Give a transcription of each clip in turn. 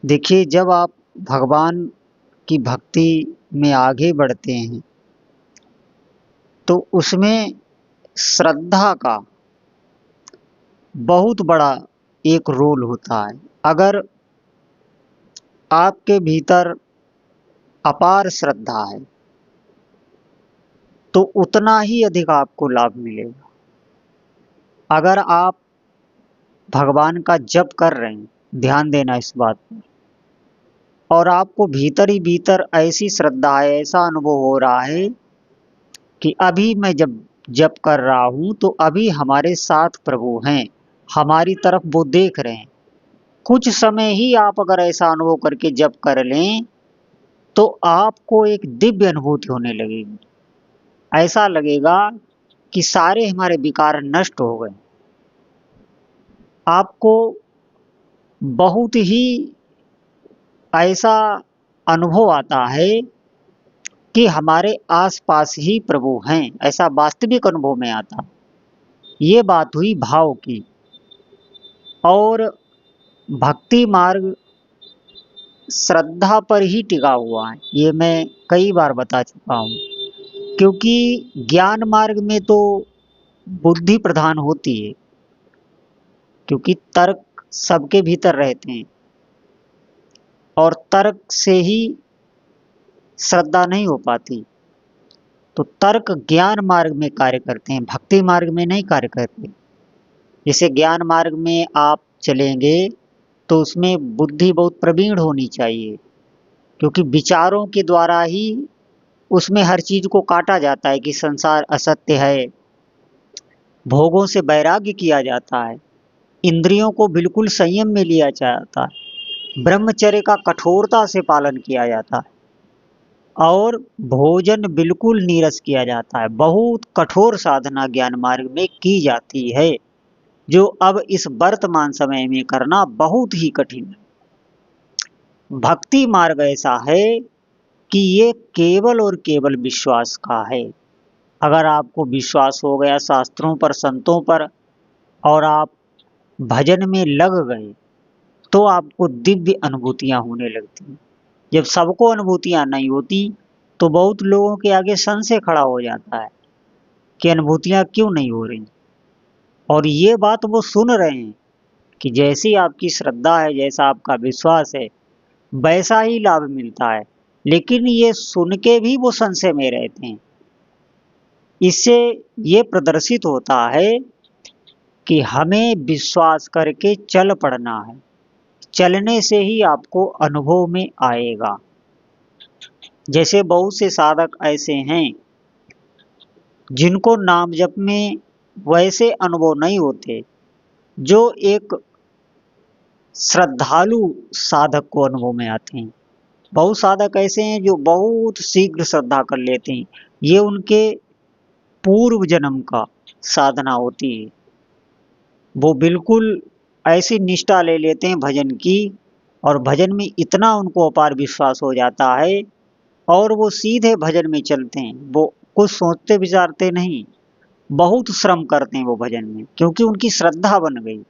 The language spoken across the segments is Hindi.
देखिए, जब आप भगवान की भक्ति में आगे बढ़ते हैं तो उसमें श्रद्धा का बहुत बड़ा एक रोल होता है। अगर आपके भीतर अपार श्रद्धा है तो उतना ही अधिक आपको लाभ मिलेगा। अगर आप भगवान का जप कर रहे हैं, ध्यान देना इस बात पर, और आपको भीतर ही भीतर ऐसी श्रद्धा है, ऐसा अनुभव हो रहा है कि अभी मैं जब जप कर रहा हूं तो अभी हमारे साथ प्रभु हैं, हमारी तरफ वो देख रहे हैं। कुछ समय ही आप अगर ऐसा अनुभव करके जप कर लें तो आपको एक दिव्य अनुभूति होने लगेगी। ऐसा लगेगा कि सारे हमारे विकार नष्ट हो गए। आपको बहुत ही ऐसा अनुभव आता है कि हमारे आसपास ही प्रभु हैं, ऐसा वास्तविक अनुभव में आता। ये बात हुई भाव की। और भक्ति मार्ग श्रद्धा पर ही टिका हुआ है, ये मैं कई बार बता चुका हूँ। क्योंकि ज्ञान मार्ग में तो बुद्धि प्रधान होती है, क्योंकि तर्क सबके भीतर रहते हैं और तर्क से ही श्रद्धा नहीं हो पाती। तो तर्क ज्ञान मार्ग में कार्य करते हैं, भक्ति मार्ग में नहीं कार्य करते। जैसे ज्ञान मार्ग में आप चलेंगे तो उसमें बुद्धि बहुत प्रवीण होनी चाहिए, क्योंकि विचारों के द्वारा ही उसमें हर चीज को काटा जाता है कि संसार असत्य है। भोगों से वैराग्य किया जाता है, इंद्रियों को बिल्कुल संयम में लिया जाता है, ब्रह्मचर्य का कठोरता से पालन किया जाता है और भोजन बिल्कुल नीरस किया जाता है। बहुत कठोर साधना ज्ञान मार्ग में की जाती है, जो अब इस वर्तमान समय में करना बहुत ही कठिन है। भक्ति मार्ग ऐसा है कि ये केवल और केवल विश्वास का है। अगर आपको विश्वास हो गया शास्त्रों पर, संतों पर, और आप भजन में लग गए तो आपको दिव्य अनुभूतियां होने लगती हैं। जब सबको अनुभूतियां नहीं होती तो बहुत लोगों के आगे संशय खड़ा हो जाता है कि अनुभूतियां क्यों नहीं हो रही। और ये बात वो सुन रहे हैं कि जैसी आपकी श्रद्धा है, जैसा आपका विश्वास है, वैसा ही लाभ मिलता है, लेकिन ये सुन के भी वो संशय में रहते हैं। इससे ये प्रदर्शित होता है कि हमें विश्वास करके चल पड़ना है, चलने से ही आपको अनुभव में आएगा। जैसे बहुत से साधक ऐसे हैं जिनको नाम जप में वैसे अनुभव नहीं होते जो एक श्रद्धालु साधक को अनुभव में आते हैं। बहुत साधक ऐसे हैं जो बहुत शीघ्र श्रद्धा कर लेते हैं, ये उनके पूर्व जन्म का साधना होती है। वो बिल्कुल ऐसी निष्ठा ले लेते हैं भजन की, और भजन में इतना उनको अपार विश्वास हो जाता है और वो सीधे भजन में चलते हैं। वो कुछ सोचते विचारते नहीं, बहुत श्रम करते हैं वो भजन में, क्योंकि उनकी श्रद्धा बन गई।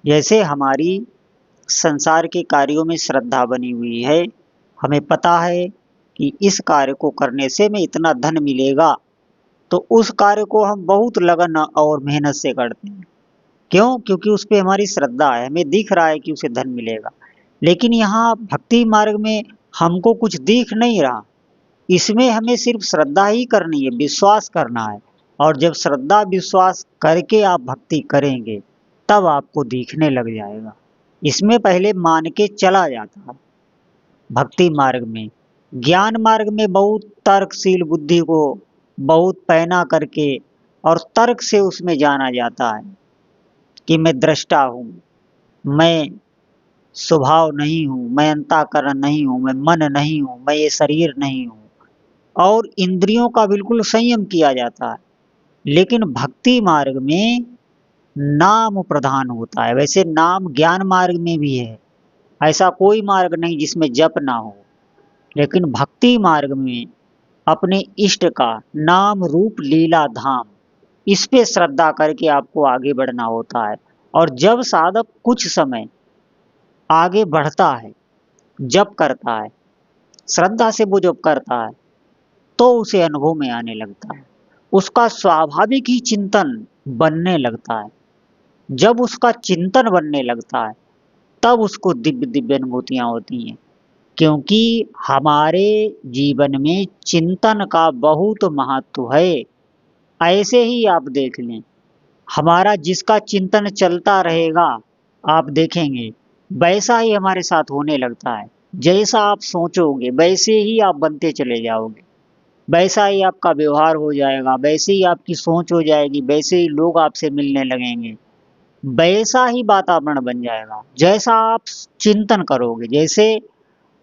जैसे हमारी संसार के कार्यों में श्रद्धा बनी हुई है, हमें पता है कि इस कार्य को करने से हमें इतना धन मिलेगा, तो उस कार्य को हम बहुत लगन और मेहनत से करते हैं। क्यों? क्योंकि उस पर हमारी श्रद्धा है, हमें दिख रहा है कि उसे धन मिलेगा। लेकिन यहाँ भक्ति मार्ग में हमको कुछ दिख नहीं रहा, इसमें हमें सिर्फ श्रद्धा ही करनी है, विश्वास करना है। और जब श्रद्धा विश्वास करके आप भक्ति करेंगे तब आपको दिखने लग जाएगा। इसमें पहले मान के चला जाता है भक्ति मार्ग में। ज्ञान मार्ग में बहुत तर्कशील बुद्धि को बहुत पैना करके और तर्क से उसमें जाना जाता है कि मैं दृष्टा हूँ, मैं स्वभाव नहीं हूँ, मैं अंतःकरण नहीं हूँ, मैं मन नहीं हूँ, मैं ये शरीर नहीं हूँ, और इंद्रियों का बिल्कुल संयम किया जाता है। लेकिन भक्ति मार्ग में नाम प्रधान होता है। वैसे नाम ज्ञान मार्ग में भी है, ऐसा कोई मार्ग नहीं जिसमें जप ना हो, लेकिन भक्ति मार्ग में अपने इष्ट का नाम रूप लीला धाम, इस पे श्रद्धा करके आपको आगे बढ़ना होता है। और जब साधक कुछ समय आगे बढ़ता है जप करता है, श्रद्धा से वो जप करता है, तो उसे अनुभव में आने लगता है, उसका स्वाभाविक ही चिंतन बनने लगता है। जब उसका चिंतन बनने लगता है तब उसको दिव्य दिव्य अनुभूतियां होती हैं। क्योंकि हमारे जीवन में चिंतन का बहुत महत्व है। ऐसे ही आप देख लें, हमारा जिसका चिंतन चलता रहेगा, आप देखेंगे वैसा ही हमारे साथ होने लगता है। जैसा आप सोचोगे वैसे ही आप बनते चले जाओगे, वैसा ही आपका व्यवहार हो जाएगा, वैसे ही आपकी सोच हो जाएगी, वैसे ही लोग आपसे मिलने लगेंगे, वैसा ही वातावरण बन जाएगा जैसा आप चिंतन करोगे। जैसे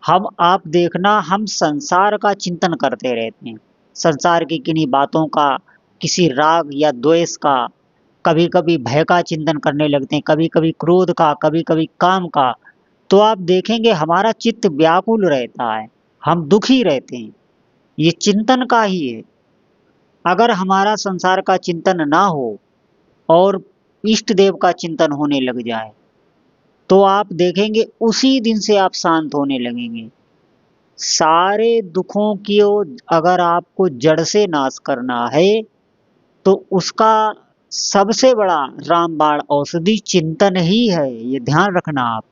हम आप देखना, हम संसार का चिंतन करते रहते हैं, संसार की किन्हीं बातों का, किसी राग या द्वेष का, कभी कभी भय का चिंतन करने लगते हैं, कभी कभी क्रोध का, कभी कभी काम का। तो आप देखेंगे हमारा चित्त व्याकुल रहता है, हम दुखी रहते हैं। ये चिंतन का ही है। अगर हमारा संसार का चिंतन ना हो और इष्ट देव का चिंतन होने लग जाए, तो आप देखेंगे उसी दिन से आप शांत होने लगेंगे। सारे दुखों की अगर आपको जड़ से नाश करना है, तो उसका सबसे बड़ा रामबाण औषधि चिंतन ही है। ये ध्यान रखना आप।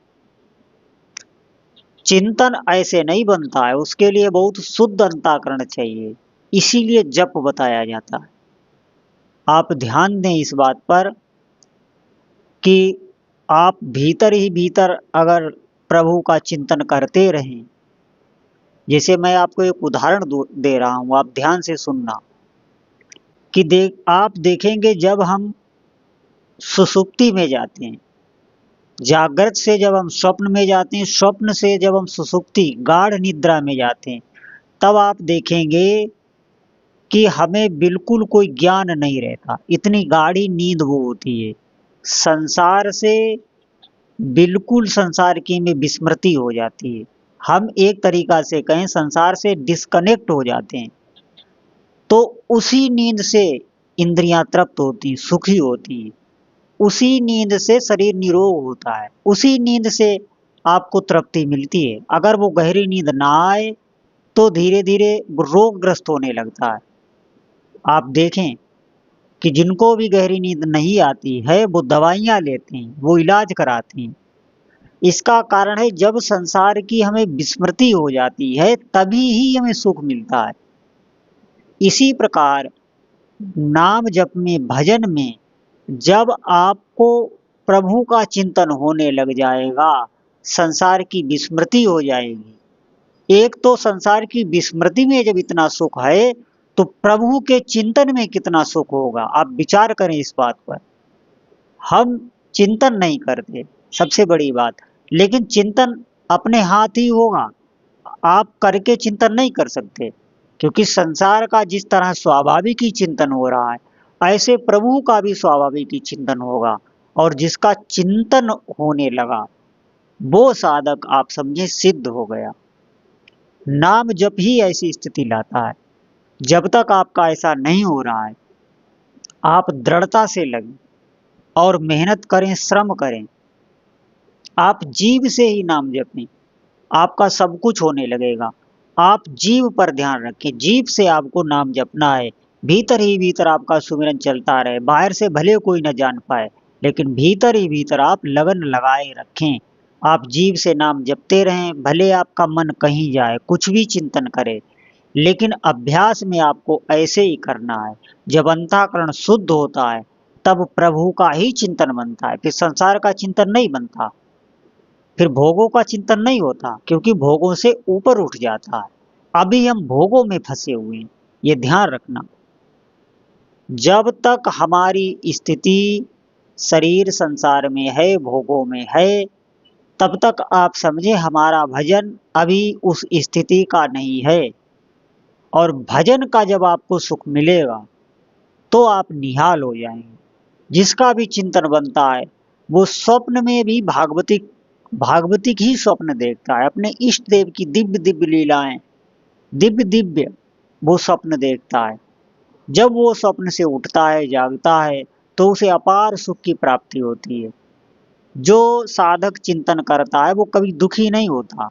चिंतन ऐसे नहीं बनता है, उसके लिए बहुत शुद्ध अंतःकरण चाहिए, इसीलिए जप बताया जाता है। आप ध्यान दें इस बात पर कि आप भीतर ही भीतर अगर प्रभु का चिंतन करते रहें। जैसे मैं आपको एक उदाहरण दे रहा हूं, आप ध्यान से सुनना कि आप देखेंगे जब हम सुषुप्ति में जाते हैं, जागृत से जब हम स्वप्न में जाते हैं, स्वप्न से जब हम सुषुप्ति गाढ़ निद्रा में जाते हैं, तब आप देखेंगे कि हमें बिल्कुल कोई ज्ञान नहीं रहता, इतनी गाढ़ी नींद वो होती है। संसार से बिल्कुल संसार की में विस्मृति हो जाती है। हम एक तरीका से कहें संसार से डिस्कनेक्ट हो जाते हैं। तो उसी नींद से इंद्रियां तृप्त होती, सुखी होती, उसी नींद से शरीर निरोग होता है, उसी नींद से आपको तृप्ति मिलती है। अगर वो गहरी नींद ना आए तो धीरे धीरे रोगग्रस्त होने लगता है। आप देखें कि जिनको भी गहरी नींद नहीं आती है वो दवाइयां लेते हैं, वो इलाज कराते हैं। इसका कारण है जब संसार की हमें विस्मृति हो जाती है तभी ही हमें सुख मिलता है। इसी प्रकार नाम जप में, भजन में जब आपको प्रभु का चिंतन होने लग जाएगा, संसार की विस्मृति हो जाएगी। एक तो संसार की विस्मृति में जब इतना सुख है तो प्रभु के चिंतन में कितना सुख होगा। आप विचार करें इस बात पर। हम चिंतन नहीं करते, सबसे बड़ी बात, लेकिन चिंतन अपने हाथ ही होगा, आप करके चिंतन नहीं कर सकते। क्योंकि संसार का जिस तरह स्वाभाविक ही चिंतन हो रहा है, ऐसे प्रभु का भी स्वाभाविक ही चिंतन होगा। और जिसका चिंतन होने लगा वो साधक आप समझे सिद्ध हो गया। नाम जप ही ऐसी स्थिति लाता है। जब तक आपका ऐसा नहीं हो रहा है, आप दृढ़ता से लगें और मेहनत करें, श्रम करें, आप जीव से ही नाम जपें, आपका सब कुछ होने लगेगा। आप जीव पर ध्यान रखें, जीव से आपको नाम जपना है। भीतर ही भीतर आपका सुमिरन चलता रहे, बाहर से भले कोई न जान पाए, लेकिन भीतर ही भीतर आप लगन लगाए रखें। आप जीव से नाम जपते रहें, भले आपका मन कहीं जाए, कुछ भी चिंतन करे, लेकिन अभ्यास में आपको ऐसे ही करना है। जब अंतःकरण शुद्ध होता है तब प्रभु का ही चिंतन बनता है, फिर संसार का चिंतन नहीं बनता, फिर भोगों का चिंतन नहीं होता, क्योंकि भोगों से ऊपर उठ जाता है। अभी हम भोगों में फंसे हुए हैं, ये ध्यान रखना। जब तक हमारी स्थिति शरीर संसार में है, भोगों में है, तब तक आप समझे हमारा भजन अभी उस स्थिति का नहीं है। और भजन का जब आपको सुख मिलेगा तो आप निहाल हो जाएंगे। जिसका भी चिंतन बनता है वो स्वप्न में भी भागवतिक ही स्वप्न देखता है, अपने इष्ट देव की दिव्य दिव्य लीलाएं, दिव्य दिव्य वो स्वप्न देखता है। जब वो स्वप्न से उठता है, जागता है, तो उसे अपार सुख की प्राप्ति होती है। जो साधक चिंतन करता है वो कभी दुखी नहीं होता,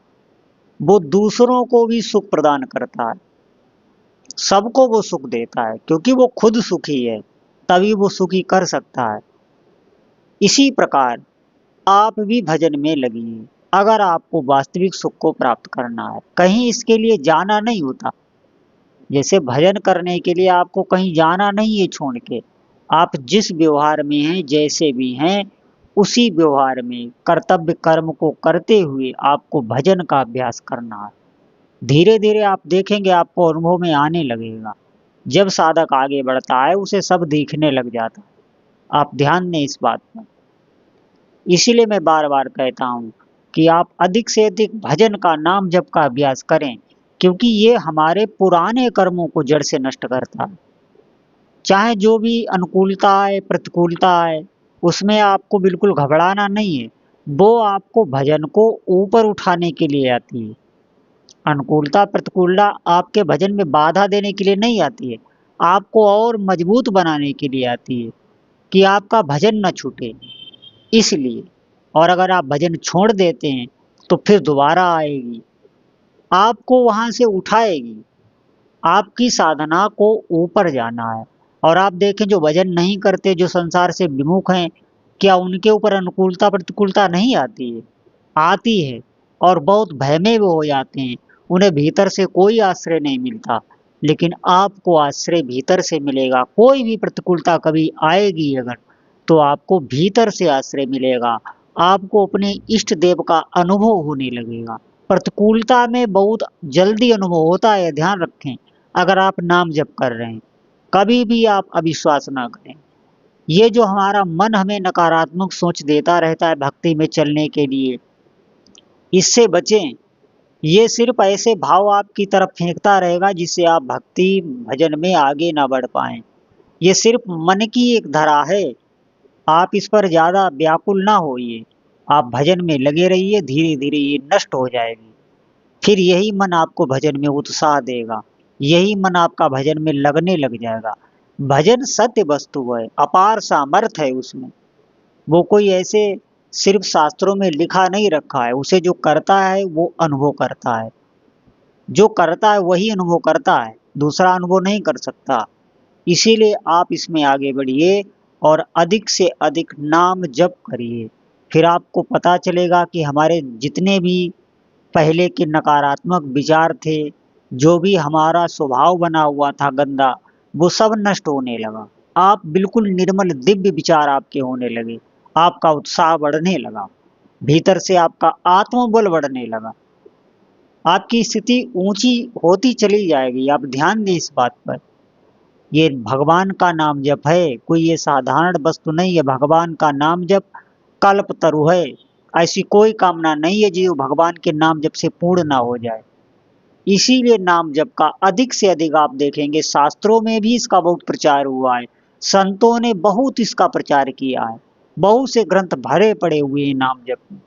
वो दूसरों को भी सुख प्रदान करता है, सबको वो सुख देता है, क्योंकि वो खुद सुखी है, तभी वो सुखी कर सकता है। इसी प्रकार आप भी भजन में लगिए। अगर आपको वास्तविक सुख को प्राप्त करना है, कहीं इसके लिए जाना नहीं होता। जैसे भजन करने के लिए आपको कहीं जाना नहीं है छोड़ के, आप जिस व्यवहार में हैं, जैसे भी हैं, उसी व्यवहार में कर्तव्य कर्म को करते हुए आपको भजन का अभ्यास करना है। धीरे धीरे आप देखेंगे, आपको अनुभव में आने लगेगा। जब साधक आगे बढ़ता है, उसे सब दिखने लग जाता है। आप ध्यान दें इस बात पर। इसीलिए मैं बार बार कहता हूँ कि आप अधिक से अधिक भजन का, नाम जप का अभ्यास करें, क्योंकि ये हमारे पुराने कर्मों को जड़ से नष्ट करता है। चाहे जो भी अनुकूलता आए, प्रतिकूलता आए, उसमें आपको बिल्कुल घबराना नहीं है। वो आपको भजन को ऊपर उठाने के लिए आती है। अनुकूलता प्रतिकूलता आपके भजन में बाधा देने के लिए नहीं आती है, आपको और मजबूत बनाने के लिए आती है कि आपका भजन न छूटे। इसलिए, और अगर आप भजन छोड़ देते हैं तो फिर दोबारा आएगी, आपको वहां से उठाएगी। आपकी साधना को ऊपर जाना है। और आप देखें, जो भजन नहीं करते, जो संसार से विमुख हैं, क्या उनके ऊपर अनुकूलता प्रतिकूलता नहीं आती है? आती है, और बहुत भय में वो हो जाते हैं। उन्हें भीतर से कोई आश्रय नहीं मिलता, लेकिन आपको आश्रय भीतर से मिलेगा। कोई भी प्रतिकूलता कभी आएगी अगर, तो आपको भीतर से आश्रय मिलेगा। आपको अपने इष्ट देव का अनुभव होने लगेगा। प्रतिकूलता में बहुत जल्दी अनुभव होता है, ध्यान रखें। अगर आप नाम जप कर रहे हैं, कभी भी आप अविश्वास ना करें। ये जो हमारा मन हमें नकारात्मक सोच देता रहता है भक्ति में चलने के लिए, इससे बचें। ये सिर्फ ऐसे भाव आपकी तरफ फेंकता रहेगा जिससे आप भक्ति भजन में आगे ना बढ़ पाएं। ये सिर्फ मन की एक धरा है, आप इस पर ज़्यादा व्याकुल ना होइए। आप भजन में लगे रहिए, धीरे धीरे ये नष्ट हो जाएगी। फिर यही मन आपको भजन में उत्साह देगा, यही मन आपका भजन में लगने लग जाएगा। भजन सत्य वस्तु है, अपार सामर्थ है उसमें। वो कोई ऐसे सिर्फ शास्त्रों में लिखा नहीं रखा है, उसे जो करता है वो अनुभव करता है। जो करता है वही अनुभव करता है, दूसरा अनुभव नहीं कर सकता। इसीलिए आप इसमें आगे बढ़िए और अधिक से अधिक नाम जप करिए। फिर आपको पता चलेगा कि हमारे जितने भी पहले के नकारात्मक विचार थे, जो भी हमारा स्वभाव बना हुआ था गंदा, वो सब नष्ट होने लगा। आप बिल्कुल निर्मल दिव्य विचार आपके होने लगे, आपका उत्साह बढ़ने लगा, भीतर से आपका आत्मबल बढ़ने लगा, आपकी स्थिति ऊंची होती चली जाएगी। आप ध्यान दें इस बात पर। ये भगवान का नाम जप है, कोई ये साधारण वस्तु नहीं है। भगवान का नाम जप कल्प तरु है। ऐसी कोई कामना नहीं है जो भगवान के नाम जप से पूर्ण ना हो जाए। इसीलिए नाम जप का अधिक से अधिक आप देखेंगे, शास्त्रों में भी इसका बहुत प्रचार हुआ है। संतों ने बहुत इसका प्रचार किया है, बहुत से ग्रंथ भरे पड़े हुए हैं नाम जप में।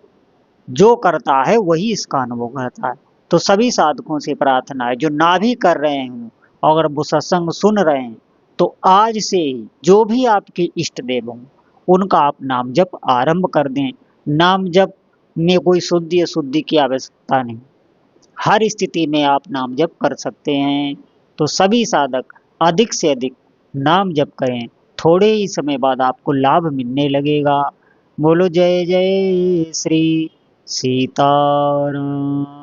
जो करता है वही इसका अनुभव करता है। तो सभी साधकों से प्रार्थना है, जो ना भी कर रहे हैं, अगर वो सत्संग सुन रहे हैं, तो आज से ही जो भी आपके इष्ट देव हों, उनका आप नाम जप आरंभ कर दें। नाम जप में कोई शुद्धि अशुद्धि की आवश्यकता नहीं, हर स्थिति में आप नाम जप कर सकते हैं। तो सभी साधक अधिक से अधिक नाम जप करें, थोड़े ही समय बाद आपको लाभ मिलने लगेगा। बोलो जय जय श्री सीताराम।